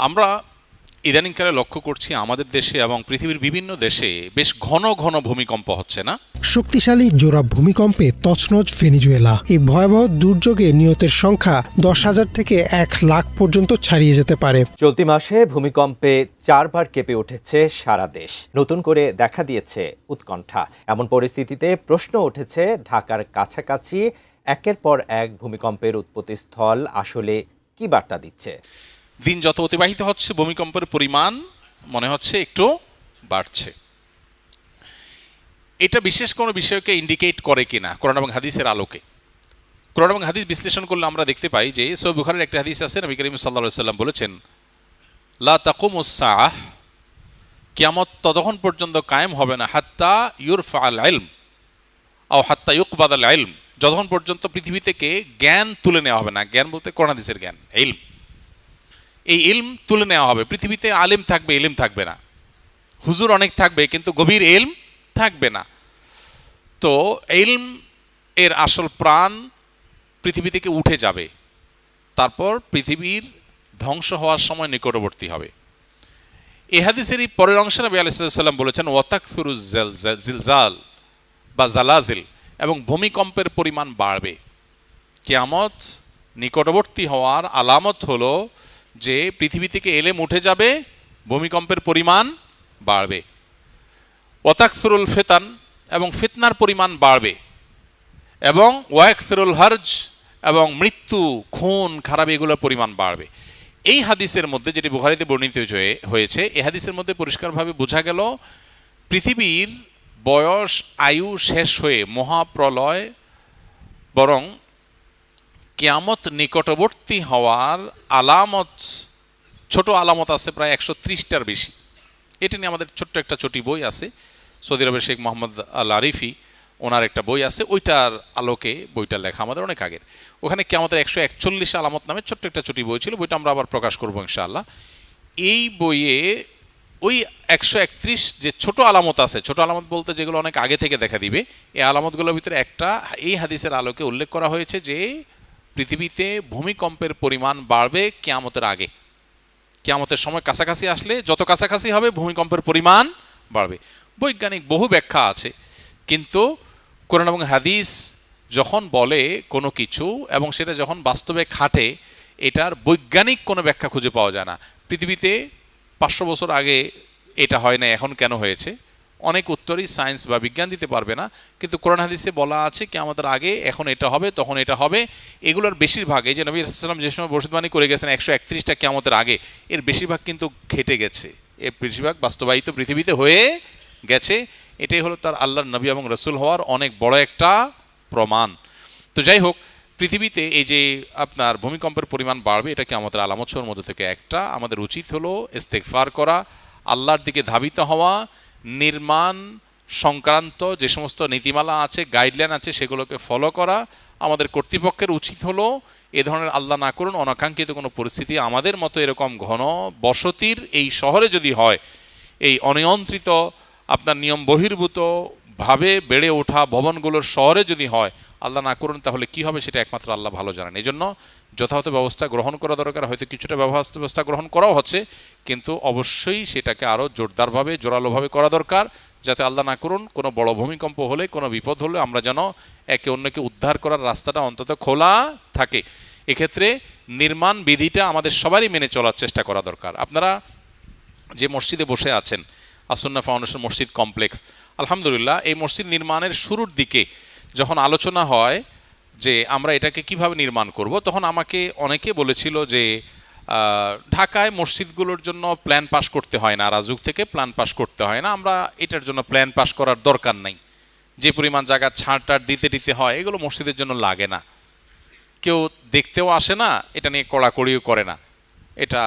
আমরা ইদানিংকালে লক্ষ্য করছি আমাদের দেশে এবং পৃথিবীর বিভিন্ন দেশে বেশ ঘন ঘন ভূমিকম্প হচ্ছে না? শক্তিশালী জোড়া ভূমিকম্পে তছনছ ভেনেজুয়েলা। এই ভয়াবহ দুর্যোগে নিহতের সংখ্যা 10,000 থেকে 1,00,000 পর্যন্ত ছাড়িয়ে যেতে পারে। চলতি মাসে ভূমিকম্পে 4বার কেঁপে উঠেছে সারা দেশ। নতুন করে দেখা দিয়েছে উৎকণ্ঠা। এমন পরিস্থিতিতে প্রশ্ন উঠেছে, ঢাকার কাছাকাছি একের পর এক ভূমিকম্পের উৎপত্তিস্থল আসলে কি বার্তা দিচ্ছে? দিন যত অতিবাহিত হচ্ছে ভূমিকম্পের পরিমাণ মনে হচ্ছে একটু বাড়ছে। এটা বিশেষ কোনো বিষয়কে ইন্ডিকেট করে কিনা কোরআন এবং হাদিসের আলোকে? কোরআন এবং হাদিস বিশ্লেষণ করলে আমরা দেখতে পাই যে সহিহ বুখারীর একটা হাদিস আছে, নবী করিম সাল্লাল্লাহু আলাইহি ওয়াসাল্লাম বলেছেন, লা তাকুমুস সাআহ, কিয়ামত ততক্ষণ পর্যন্ত কায়েম হবে না হাত্তা ইউরফাআল ইলম আও হাত্তা ইউকবাদাল ইলম, যতক্ষণ পর্যন্ত পৃথিবী থেকে জ্ঞান তুলে নেওয়া হবে না। জ্ঞান বলতে কোরআন হাদিসের জ্ঞান, ইলম। এই ইলম তুলে নেওয়া হবে। পৃথিবীতে আলেম থাকবে, ইলম থাকবে না। হুজুর অনেক থাকবে, কিন্তু গভীর ইলম থাকবে না। তো ইলম এর আসল প্রাণ পৃথিবী থেকে উঠে যাবে। তারপর পৃথিবীর ধ্বংস হওয়ার সময় নিকটবর্তী হবে। এই হাদিসেরই পরের অংশে নবী আলাইহিস সালাম বলেছেন, ওয়াতাকফিরুজ জিলজাল বা জালাজিল, এবং ভূমিকম্পের পরিমাণ বাড়বে। কিয়ামত নিকটবর্তী হওয়ার আলামত হলো যে পৃথিবী থেকে এলেম উঠে যাবে, ভূমিকম্পের পরিমাণ বাড়বে। ওয়াতাকফিরুল ফিতান, এবং ফিতনার পরিমাণ বাড়বে। এবং ওয়াকফিরুল হারজ, এবং মৃত্যু, খুন, খারাপ এগুলোর পরিমাণ বাড়বে। এই হাদিসের মধ্যে, যেটি বুখারীতে বর্ণিত হয়েছে, এই হাদিসের মধ্যে পরিষ্কারভাবে বোঝা গেল পৃথিবীর বয়স আয়ু শেষ হয়ে মহাপ্রলয় বরং কিয়ামত নিকটবর্তী হওয়ার আলামত, ছোট আলামত আছে প্রায় 130টার বেশি। এটা নিয়ে আমাদের ছোট্ট একটা ছোটি বই আছে, সৌদি আরবের শেখ মোহাম্মদ আল আরিফি, ওনার একটা বই আছে, ওইটার আলোকে বইটা লেখা আমাদের অনেক আগের। ওখানে কিয়ামতের 141 আলামত নামে ছোট্ট একটা ছোটি বই ছিল, বইটা আমরা আবার প্রকাশ করবো ইনশাআল্লাহ। এই বইয়ে ওই 131 যে ছোট আলামত আছে, ছোট আলামত বলতে যেগুলো অনেক আগে থেকে দেখা দিবে, এই আলামতগুলোর ভিতরে একটা এই হাদিসের আলোকে উল্লেখ করা হয়েছে যে পৃথিবীতে ভূমিকম্পের পরিমাণ বাড়বে কিয়ামতের আগে। কিয়ামতের সময় কাছাকাছি আসলে যত কাছাকাছি হবে ভূমিকম্পের পরিমাণ বাড়বে। বৈজ্ঞানিক বহু ব্যাখ্যা আছে, কিন্তু কোরআন এবং হাদিস যখন বলে কোনো কিছু এবং সেটা যখন বাস্তবে খাটে, এটার বৈজ্ঞানিক কোনো ব্যাখ্যা খুঁজে পাওয়া যায় না। পৃথিবীতে 500 বছর আগে এটা হয় না, এখন কেন হয়েছে? অনেক উত্তরই সায়েন্স বা বিজ্ঞান দিতে পারবে না, কিন্তু কোরআন হাদিসে বলা আছে কি আমাদের আগে এখন এটা হবে, তখন এটা হবে। এগুলোর বেশিরভাগ, এই যে নবী সাল্লাল্লাহু আলাইহি ওয়াসাল্লাম যে সময় ভবিষ্যদ্বাণী করে গেছেন 131টা কিয়ামতের আগে, এর বেশিরভাগ কিন্তু ঘটে গেছে, এর বেশিরভাগ বাস্তবায়িত পৃথিবীতে হয়ে গেছে। এটাই হলো তার আল্লাহর নবী এবং রাসূল হওয়ার অনেক বড় একটা প্রমাণ। তো যাই হোক, পৃথিবীতে এই যে আপনার ভূমিকম্পের পরিমাণ বাড়বে, এটা কি আমাদের আলামতসমূহের মধ্যে থেকে একটা। আমাদের উচিত হলো ইস্তেগফার করা, আল্লাহর দিকে ধাবিত হওয়া, নির্মাণ সংক্রান্ত যে সমস্ত নীতিমালা আছে, গাইডলাইন আছে, সেগুলোকে ফলো করা। আমাদের কর্তৃপক্ষের উচিত হলো এ ধরনের, আল্লাহ না করুন, অনাকাঙ্ক্ষিত কোনো পরিস্থিতি আমাদের মতো এরকম ঘন বসতির এই শহরে যদি হয়, এই অনিয়ন্ত্রিত আপনার নিয়ম বহির্ভূত ভাবে বেড়ে ওঠা ভবনগুলোর শহরে যদি হয়, আল্লাহ না করুন, তাহলে কি হবে সেটা একমাত্র আল্লাহ ভালো জানেন। এই জন্য যথাযথ ব্যবস্থা গ্রহণ করা দরকার। হয়তো কিছুটা ব্যবস্থা গ্রহণ করাও হচ্ছে, কিন্তু অবশ্যই সেটাকে আরও জোরদারভাবে, জোরালোভাবে করা দরকার, যাতে আল্লাহ না করুন কোনো বড় ভূমিকম্প হলে, কোনো বিপদ হলে আমরা যেন একে অন্যকে উদ্ধার করার রাস্তাটা অন্তত খোলা থাকে। এক্ষেত্রে নির্মাণ বিধিটা আমাদের সবারই মেনে চলার চেষ্টা করা দরকার। আপনারা যে মসজিদে বসে আছেন, আসুন্নাহ ফাউন্ডেশন মসজিদ কমপ্লেক্স, আলহামদুলিল্লাহ, এই মসজিদ নির্মাণের শুরুর দিকে যখন আলোচনা হয় যে আমরা এটাকে কিভাবে নির্মাণ করব, তখন আমাকে অনেকে বলেছিল যে ঢাকায় মসজিদগুলোর জন্য প্ল্যান পাস করতে হয় না, রাজুক থেকে প্ল্যান পাস করতে হয় না, আমরা এটার জন্য প্ল্যান পাস করার দরকার নাই, যে পরিমাণ জায়গা ছাড় দিতে হয় এগুলো মসজিদের জন্য লাগে না, কেউ দেখতেও আসে না, এটা নিয়ে কড়াকড়িও করে না, এটা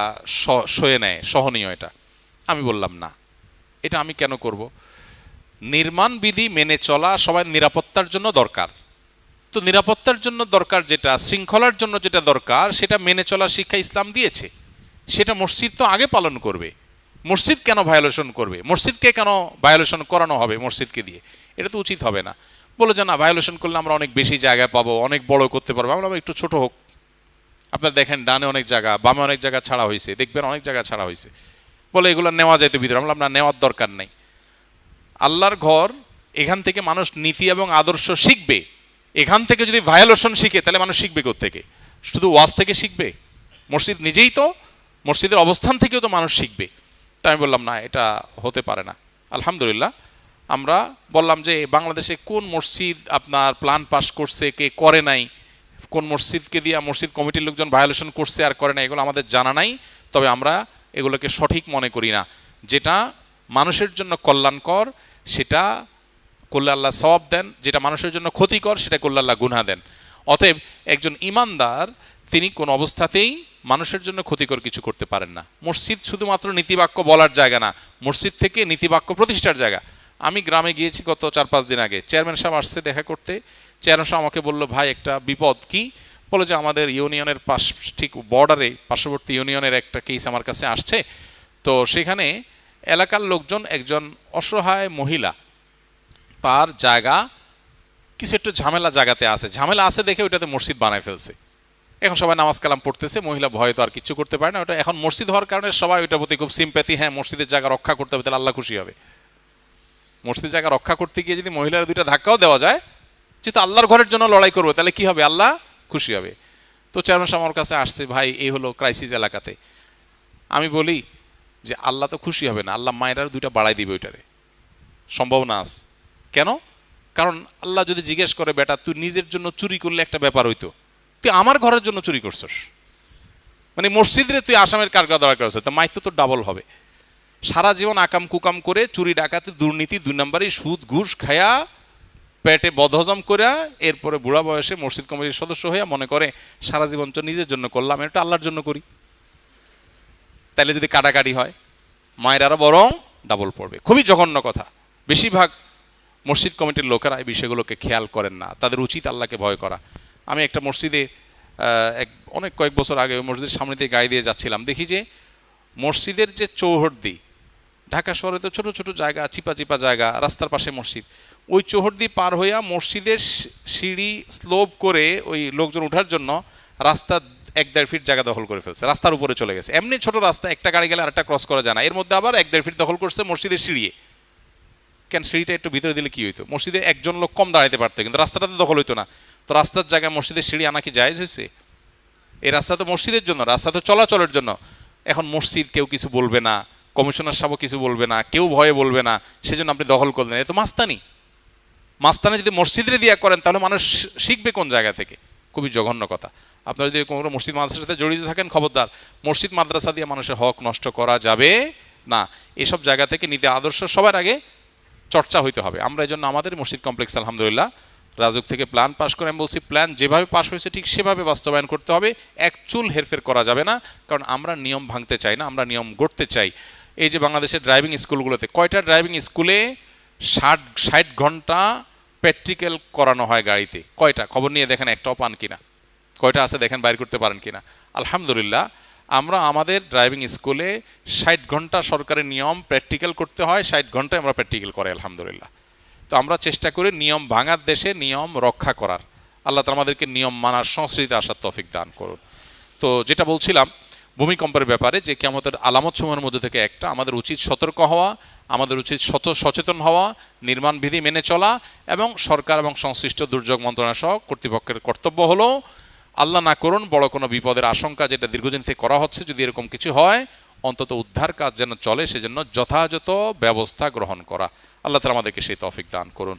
সয়ে নেয়, সহনীয়। এটা আমি বললাম না, এটা আমি কেন করব? নির্মাণ বিধি মেনে চলা সবাই নিরাপত্তার জন্য দরকার। তো নিরাপত্তার জন্য দরকার যেটা, শৃঙ্খলার জন্য যেটা দরকার, সেটা মেনে চলার শিক্ষা ইসলাম দিয়েছে। সেটা মসজিদ তো আগে পালন করবে। মসজিদ কেন ভায়োলেশন করবে? মসজিদকে কেন ভায়োলেশন করানো হবে মসজিদকে দিয়ে? এটা তো উচিত হবে না। বলে যে না, ভায়োলেশন করলে আমরা অনেক বেশি জায়গা পাবো, অনেক বড় করতে পারবো, আমরা একটু ছোট হোক। আপনার দেখেন ডানে অনেক জায়গা, বামে অনেক জায়গা ছাড়া হয়েছে, দেখবেন অনেক জায়গা ছাড়া হয়েছে, বলে এগুলো নেওয়া যাইতো ভিতরে। আমরা বললাম না, নেওয়ার দরকার নেই। আল্লাহর ঘর, এখান থেকে মানুষ নীতি এবং আদর্শ শিখবে। এখান থেকে যদি ভায়োলেশন শিখে তাহলে মানুষ শিখবে কোত্থেকে? শুধু ওয়াজ থেকে শিখবে? মসজিদ নিজেই তো, মসজিদের অবস্থান থেকেও তো মানুষ শিখবে। তাই আমি বললাম না, এটা হতে পারে না। আলহামদুলিল্লাহ আমরা বললাম যে বাংলাদেশে কোন মসজিদ আপনার প্ল্যান পাস করছে, কে করে নাই, কোন মসজিদকে দিয়ে মসজিদ কমিটির লোকজন ভায়োলেশন করছে আর করে নাই, এগুলো আমাদের জানা নাই। তবে আমরা এগুলোকে সঠিক মনে করি না। যেটা মানুষের জন্য কল্যাণকর সেটা করলে আল্লাহ সওয়াব দেন, যেটা মানুষের জন্য ক্ষতিকর সেটা করলে আল্লাহ গুনাহ দেন। অতএব একজন ঈমানদার তিনি কোন অবস্থাতেই মানুষের জন্য ক্ষতিকর কিছু করতে পারেন না। মসজিদ শুধুমাত্র নীতিবাক্য বলার জায়গা না, মসজিদ থেকে নীতিবাক্য প্রতিষ্ঠার জায়গা। আমি গ্রামে গিয়েছি গত 4-5 দিন আগে, চেয়ারম্যান সাহেব আসছে দেখা করতে। চেয়ারম্যান সাহেব আমাকে বলল, ভাই একটা বিপদ। কি? বলে যে আমাদের ইউনিয়নের পাশ, ঠিক বর্ডারে পার্শ্ববর্তী ইউনিয়নের একটা কেস আমার কাছে আসছে। তো সেখানে এলাকার লোকজন, একজন অসহায় মহিলা, তার জায়গা কিছু একটু ঝামেলা জায়গাতে আছে, ঝামেলা আছে দেখে ওইটাতে মসজিদ বানায় ফেলছে। এখন সবাই নামাজ কালাম পড়তেছে, মহিলা ভয়ে তো আর কিছু করতে পারে না। ওটা এখন মসজিদ হওয়ার কারণে সবাই ওইটার প্রতি খুব সিম্প্যাথি, হ্যাঁ মসজিদের জায়গা রক্ষা করতে হবে, তাহলে আল্লাহ খুশি হবে। মসজিদের জায়গা রক্ষা করতে গিয়ে যদি মহিলার 2টা ধাক্কাও দেওয়া যায়, যেহেতু আল্লাহর ঘরের জন্য লড়াই করবো, তাহলে কি হবে? আল্লাহ খুশি হবে। তো চেয়ারম্যান সাহেব আমার কাছে আসছে, ভাই এই হলো ক্রাইসিস এলাকাতে। আমি বলি যে আল্লাহ তো খুশি হবে না, আল্লাহ মায়েরার 2টা বাড়াই দিবে ওইটারে, সম্ভাবনা আছে। কেন? কারণ আল্লাহ যদি জিজ্ঞেস করে, বেটা তুই নিজের জন্য চুরি করলে একটা ব্যাপার হইতো, তুই আমার ঘরের জন্য চুরি করছস, মানে মসজিদে তুই আসামের কারগা দড়া করছ, তো মাইতো তো ডাবল হবে। সারা জীবন আকাম কুকাম করে, চুরি ডাকাতি দুর্নীতি 2 নম্বরই সুদ ঘুষ খায়া, পেটে বদহজম করে, এরপরে বুড়া বয়সে মসজিদ কমিটির সদস্য হইয়া মনে করে সারা জীবন তো নিজের জন্য করলাম, এটা আল্লাহর জন্য করি। তাইলে যদি কাটাকাটি হয়, মায়ের আরো বরং ডাবল পড়বে। খুবই জঘন্য কথা। বেশিরভাগ মসজিদ কমিটির লোকেরা এই বিষয়গুলোকে খেয়াল করেন না, তাদের উচিত আল্লাহকে ভয় করা। আমি একটা মসজিদে অনেক কয়েক বছর আগে ওই মসজিদের সামনে দিয়ে গাড়ি দিয়ে যাচ্ছিলাম, দেখি যে মসজিদের যে চৌহদ্দি, ঢাকা শহরে তো ছোট ছোট জায়গা, চিপা চিপা জায়গা, রাস্তার পাশে মসজিদ, ওই চৌহদ্দি পার হইয়া মসজিদের সিঁড়ি স্লোপ করে ওই লোকজন ওঠার জন্য রাস্তা 1-1.5 ফিট জায়গা দখল করে ফেলছে, রাস্তার উপরে চলে গেছে। এমনি ছোট রাস্তা, একটা গাড়ি গেলে আরেকটা ক্রস করা যায় না, এর মধ্যে আবার 1-1.5 ফিট দখল করছে মসজিদের সিঁড়িয়ে। কেন? সিঁড়িটা একটু ভিতরে দিলে কি হইতো? মসজিদে একজন লোক কম দাঁড়াইতে পারতো, কিন্তু রাস্তাটাতে দখল হইতো না। তো রাস্তার জায়গায় মসজিদের সিঁড়ি আনা কি জায়েজ হয়েছে? এই রাস্তা তো মসজিদের জন্য, রাস্তা তো চলাচলের জন্য। এখন মসজিদ কেউ কিছু বলবে না, কমিশনার সাহেব কিছু বলবে না, কেউ ভয়ে বলবে না, সেজন্য আপনি দখল করলেন। এ তো মাস্তানি। মাস্তানি যদি মসজিদে দিয়া করেন তাহলে মানুষ শিখবে কোন জায়গা থেকে? খুবই জঘন্য কথা। আপনারা যদি কোনো মসজিদ মাদ্রাসার সাথে জড়িত থাকেন, খবরদার, মসজিদ মাদ্রাসা দিয়ে মানুষের হক নষ্ট করা যাবে না। এসব জায়গা থেকে নীতি আদর্শ সবার আগে চর্চা হইতে হবে। আমরা এই জন্য আমাদের মসজিদ কমপ্লেক্স আলহামদুলিল্লাহ রাজুক থেকে প্ল্যান পাস করে, আমি বলছি প্ল্যান যেভাবে পাস হয়েছে ঠিক সেভাবে বাস্তবায়ন করতে হবে, এক চুল হেরফের করা যাবে না। কারণ আমরা নিয়ম ভাঙতে চাই না, আমরা নিয়ম গড়তে চাই। এই যে বাংলাদেশের ড্রাইভিং স্কুলগুলোতে, কয়টা ড্রাইভিং স্কুলে 60 ঘন্টা প্র্যাকটিক্যাল করানো হয় গাড়িতে? কয়টা? খবর নিয়ে দেখেন, একটাও পান কিনা? কয়টা আছে দেখেন, বাইর করতে পারেন কিনা? আলহামদুলিল্লাহ আমরা আমাদের ড্রাইভিং স্কুলে 60 ঘন্টা সরকারের নিয়ম প্র্যাকটিক্যাল করতে হয়, 60 ঘন্টায় আমরা প্র্যাকটিক্যাল করি আলহামদুলিল্লাহ। তো আমরা চেষ্টা করি নিয়ম ভাঙার দেশে নিয়ম রক্ষা করার। আল্লাহ তাআলা আমাদেরকে নিয়ম মানার সংস্কৃতিতে আসার তৌফিক দান করুন। তো যেটা বলছিলাম ভূমিকম্পের ব্যাপারে, যে কিয়ামতের আলামত সমূহের মধ্যে থেকে একটা, আমাদের উচিত সতর্ক হওয়া, আমাদের উচিত সচেতন হওয়া, নির্মাণ বিধি মেনে চলা, এবং সরকার এবং সংশ্লিষ্ট দুর্যোগ মন্ত্রণালয় সহ কর্তৃপক্ষের কর্তব্য হলো আল্লাহ না করুন বড় কোনো বিপদের আশঙ্কা যেটা দীর্ঘদিন থেকে করা হচ্ছে, যদি এরকম কিছু হয় অন্তত উদ্ধার কাজ যেন চলে, সেজন্য যথাযথ ব্যবস্থা গ্রহণ করা। আল্লাহ তাআলা আমাদেরকে সেই তৌফিক দান করুন।